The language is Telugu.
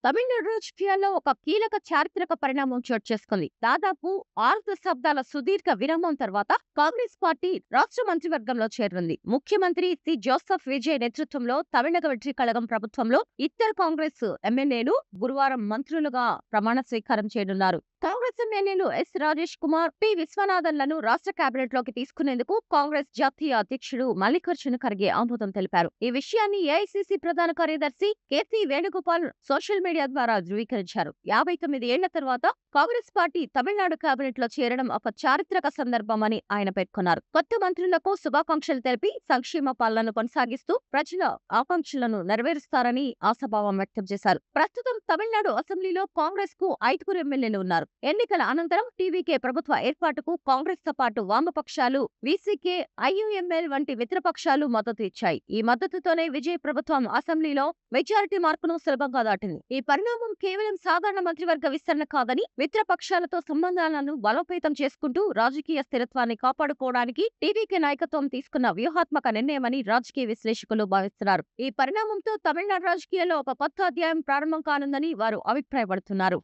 తమిళనాడు రాజకీయాల్లో ఒక కీలక చారిత్రక పరిణామం చోటు చేసుకుంది. దాదాపు 6 దశాబ్దాల సుదీర్ఘ విరామం తర్వాత కాంగ్రెస్ పార్టీ రాష్ట్ర మంత్రివర్గంలో చేరింది. ముఖ్యమంత్రి జోసెఫ్ విజయ్ నేతృత్వంలో తమిళగ వెట్రి కళగం ప్రభుత్వంలో ఇద్దరు కాంగ్రెస్ ఎమ్మెల్యేలు గురువారం మంత్రులుగా ప్రమాణ స్వీకారం చేయనున్నారు. కాంగ్రెస్ ఎమ్మెల్యేలు ఎస్ రాజేష్ కుమార్, పి విశ్వనాథన్లను రాష్ట్ర కేబినెట్ లోకి తీసుకునేందుకు కాంగ్రెస్ జాతీయ అధ్యక్షుడు మల్లికార్జున ఖర్గే ఆమోదం తెలిపారు. ఈ విషయాన్ని ఏఐసిసి ప్రధాన కార్యదర్శి కేసీ వేణుగోపాల్ సోషల్ మీడియా ద్వారా ధృవీకరించారు. 59 ఏళ్ల తర్వాత కాంగ్రెస్ పార్టీ తమిళనాడు కేబినెట్ లో చేరడం ఒక చారిత్రక సందర్భమని ఆయన పేర్కొన్నారు. కొత్త మంత్రులకు శుభాకాంక్షలు తెలిపి సంక్షేమ పాలనను కొనసాగిస్తూ ప్రజల ఆకాంక్షలను నెరవేరుస్తారని ఆశాభావం వ్యక్తం చేశారు. ప్రస్తుతం తమిళనాడు అసెంబ్లీలో కాంగ్రెస్ కు 5 ఎమ్మెల్యేలు ఉన్నారు. ఎన్నికల అనంతరం టీవీకే ప్రభుత్వ ఏర్పాటుకు కాంగ్రెస్ తో పాటు వామపక్షాలు, వీసీకే, ఐయుఎంఎల్ వంటి మిత్రపక్షాలు మద్దతు ఇచ్చాయి. ఈ మద్దతుతోనే విజయ్ ప్రభుత్వం అసెంబ్లీలో మెజారిటీ మార్కును సులభంగా దాటింది. ఈ పరిణామం కేవలం సాధారణ మంత్రివర్గ విస్తరణ కాదని, మిత్రపక్షాలతో సంబంధాలను బలోపేతం చేసుకుంటూ రాజకీయ స్థిరత్వాన్ని కాపాడుకోవడానికి టీవీకే నాయకత్వం తీసుకున్న వ్యూహాత్మక నిర్ణయమని రాజకీయ విశ్లేషకులు భావిస్తున్నారు. ఈ పరిణామంతో తమిళనాడు రాజకీయాల్లో ఒక కొత్త అధ్యాయం ప్రారంభం కానుందని వారు అభిప్రాయపడుతున్నారు.